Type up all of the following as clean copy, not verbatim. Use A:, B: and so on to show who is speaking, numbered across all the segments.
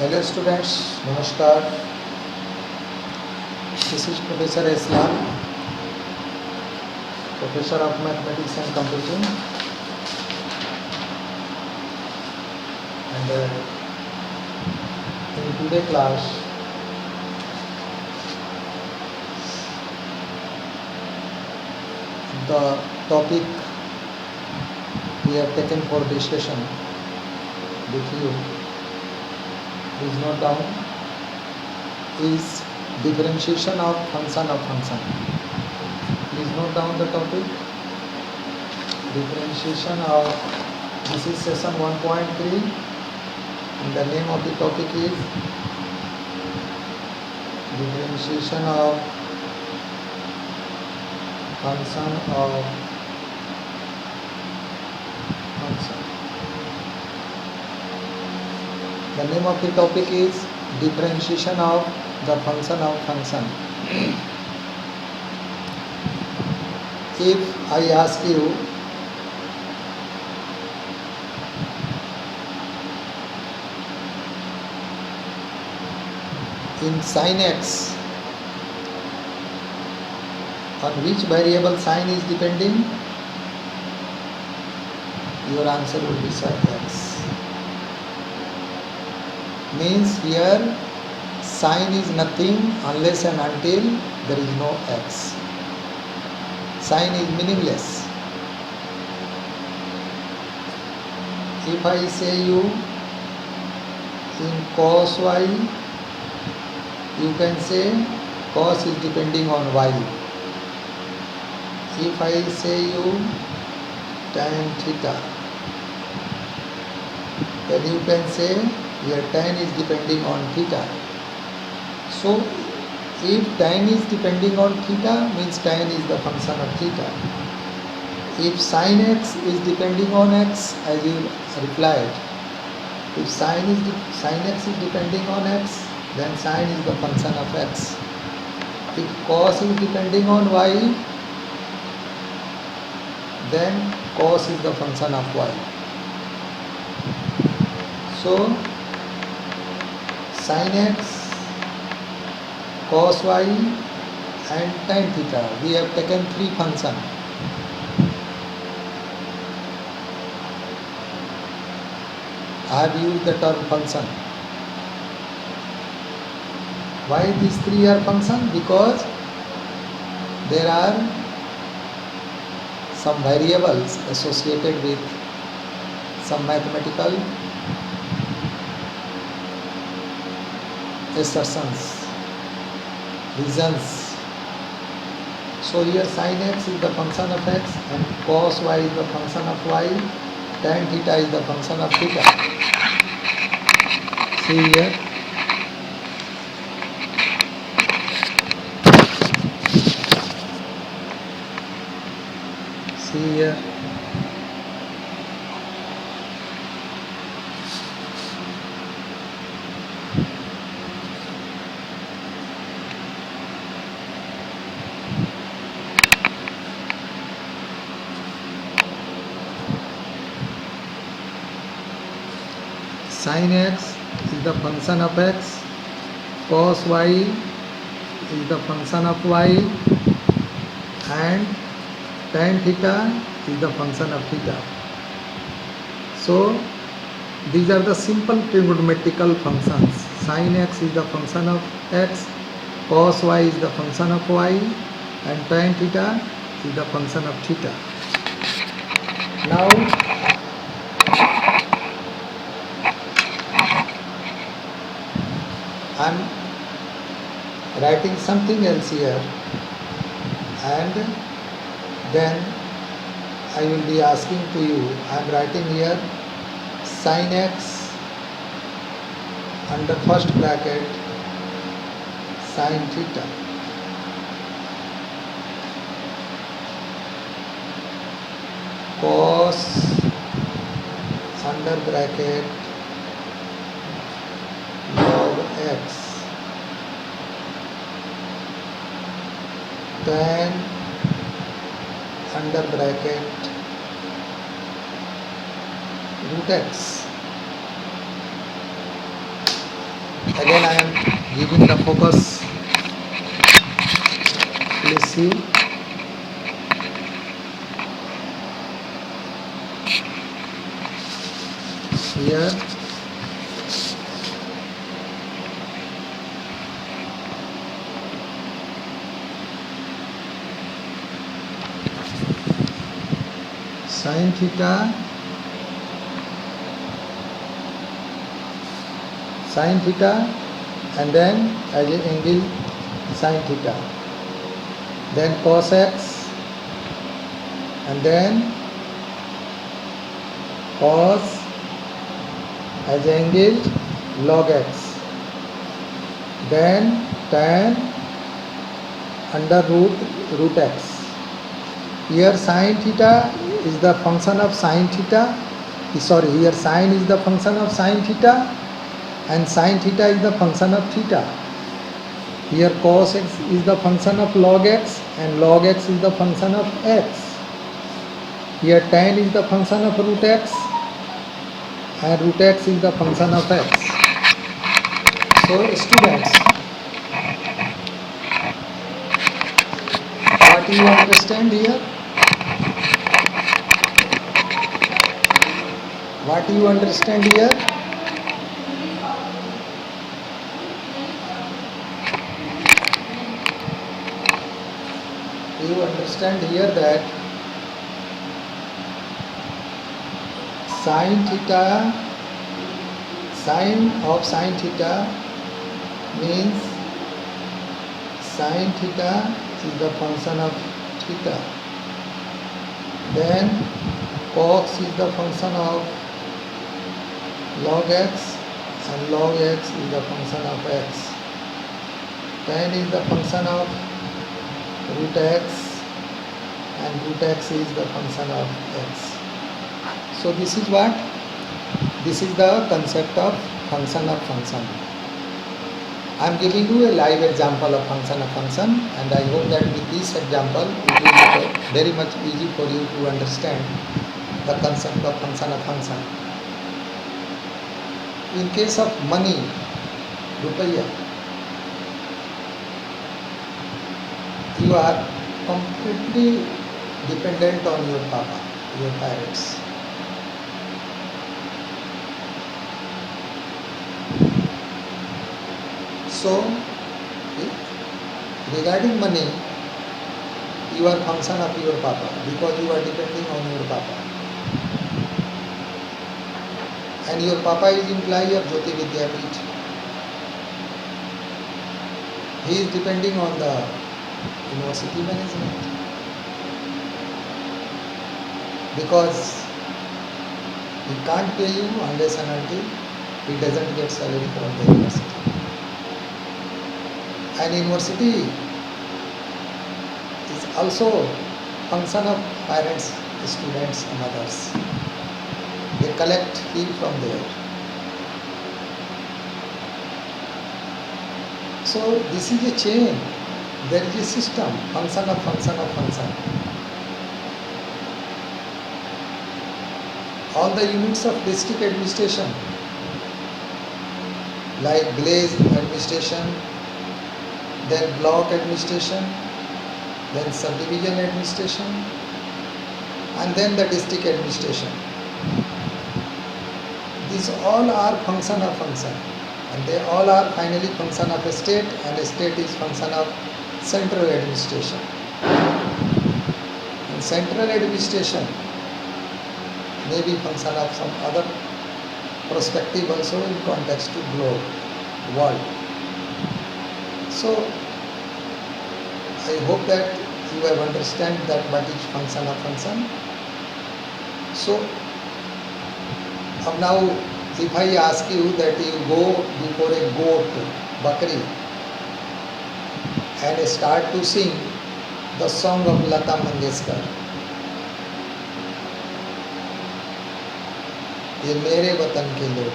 A: Hello students, Namaskar. This is Professor Islam, Professor of Mathematics and Computing. And in today's class, the topic we have taken for discussion with you, please note down, is differentiation of function. Please note down the topic, differentiation of, this is session 1.3, and the name of the topic is differentiation of function. The name of the topic is differentiation of the function. If I ask you, in sin x, on which variable sin is depending, your answer will be sir x. Means here sin is nothing unless and until there is no x. Sin is meaningless. If I say you in cos y, you can say cos is depending on y. If I say you tan theta, then you can say here tan is depending on theta. So if tan is depending on theta, means tan is the function of theta. If sin x is depending on x, as you replied, if sin x is depending on x, then sin is the function of x. If cos is depending on y, then cos is the function of y. So sin x, cos y and tan theta, we have taken three functions. I have used the term function. Why these three are functions? Because there are some variables associated with some mathematical assertions, reasons. So here sin x is the function of x and cos y is the function of y, tan theta is the function of theta. See here. See here. Sin x is the function of x, cos y is the function of y, and tan theta is the function of theta. So these are the simple trigonometrical functions. Sin x is the function of x, cos y is the function of y, and tan theta is the function of theta. Now I am writing something else here, and then I will be asking to you. I am writing here sin x under first bracket sin theta, cos under bracket log x, tan under bracket root x. Again I am giving the focus. Please see. Here sin theta, and then as an angle sin theta, then cos x, and then cos as angle log x, then tan under root x. Here sin theta is the function of sin theta. Sorry, here sin is the function of sin theta and sin theta is the function of theta. Here cos x is the function of log x and log x is the function of x. Here tan is the function of root x and root x is the function of x. So students, what do you understand here? What do you understand here? You understand here that sin of sin theta means sin theta is the function of theta. Then cos is the function of log x and log x is the function of x. Tan is the function of root x and root x is the function of x. So this is what? This is the concept of function of function. I am giving you a live example of function and I hope that with this example it will be very much easy for you to understand the concept of function. In case of money, rupaya, you are completely dependent on your papa, your parents. So, regarding money, you are function of your papa because you are depending on your papa. And your papa is employee of Jayoti Vidyapeeth. He is depending on the university management because he can't pay you unless and until he doesn't get salary from the university. And university is also function of parents, students and others. They collect fee from there. So this is a chain. There is a system, function of function. All the units of district administration like village administration, then block administration, then subdivision administration, and then the district administration. These all are function of function, and they all are finally function of a state, and a state is function of central administration. And central administration may be function of some other perspective also in context to globe, world. So I hope that you have understand that what is function of function. So now if I ask you that you go before a goat, bakri, and start to sing the song of Lata Mangeshkar, ये मेरे वतन के लोग,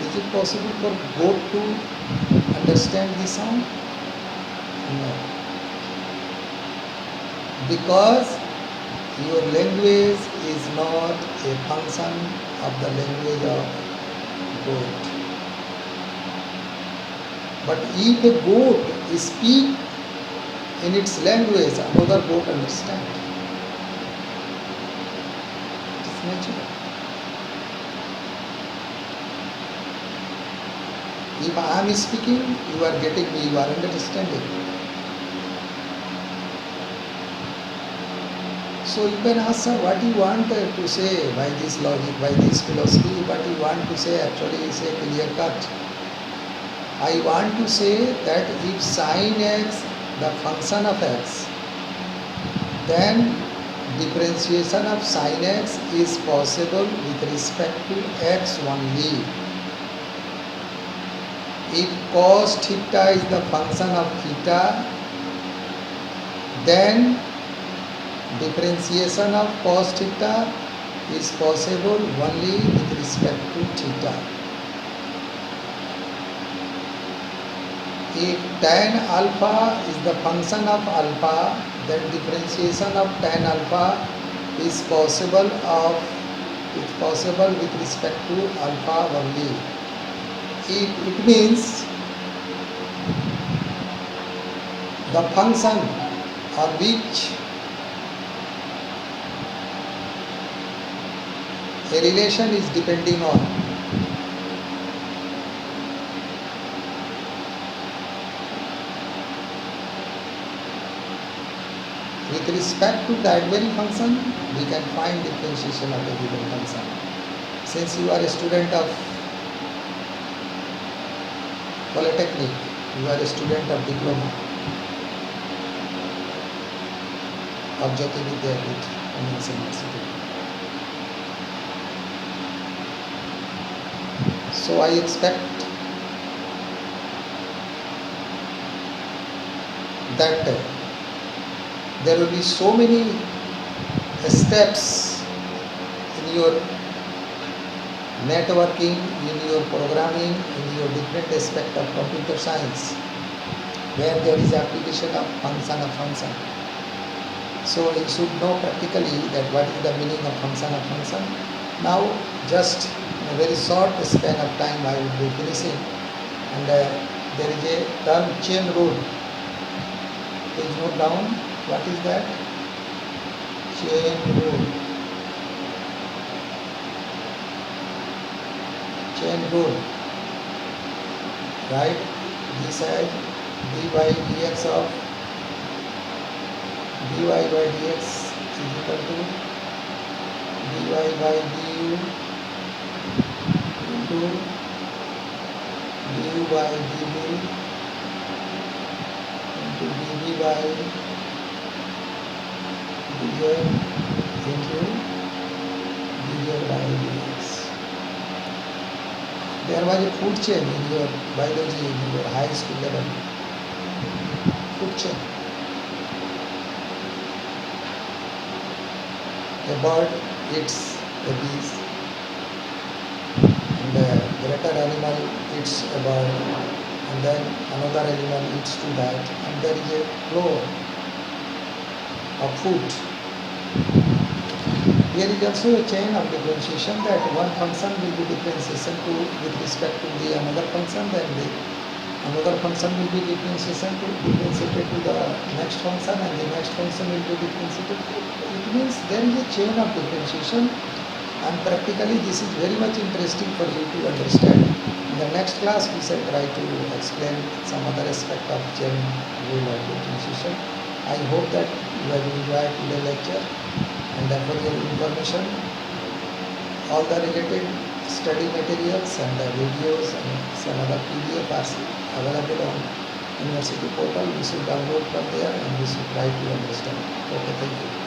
A: is it possible for goat to understand this song? No. Because your language is not a function of the language of goat. But if a goat speak in its language, another goat understand. It is natural. If I am speaking, you are getting me, you are understanding. So you can ask, sir, what you want to say by this logic, by this philosophy, what you want to say actually is a clear cut. I want to say that if sin x, the function of x, then differentiation of sin x is possible with respect to x only. If cos theta is the function of theta, then differentiation of cos theta is possible only with respect to theta. If tan alpha is the function of alpha, then differentiation of tan alpha is possible with respect to alpha only. It means the function of which a relation is depending on with respect to that very function, we can find differentiation of a given function. Since you are a student of Polytechnic, you are a student of diploma of Jayoti Vidyapeeth Women's University. So I expect that there will be so many steps in your networking, in your programming, in your different aspect of computer science, where there is application of function. So you should know practically that what is the meaning of function. Now just in a very short span of time I will be finishing, and there is a term chain rule. Please note down what is that? Chain rule. Chain rule. Right? This side d by dx of dy by dx is equal to dy by du into du by dv into dv by dz into dz by dx. There was a food chain in your biology, in your high school level. Food chain. A bird eats a bees, and a greater animal eats a bird, and then another animal eats to that, and there is a flow of food. Here is also a chain of differentiation, that one function will be differentiation with respect to the another function, then the another function will be differentiated to the next function, and the next function will be differentiated. It means there is a chain of differentiation, and practically this is very much interesting for you to understand. In the next class we shall try to explain some other aspect of chain rule of differentiation. I hope that you have enjoyed today's lecture, and that for your information, all the related study materials and the videos and some other PDF are available on university portal. We should download from there and we should try to understand. Okay, thank you.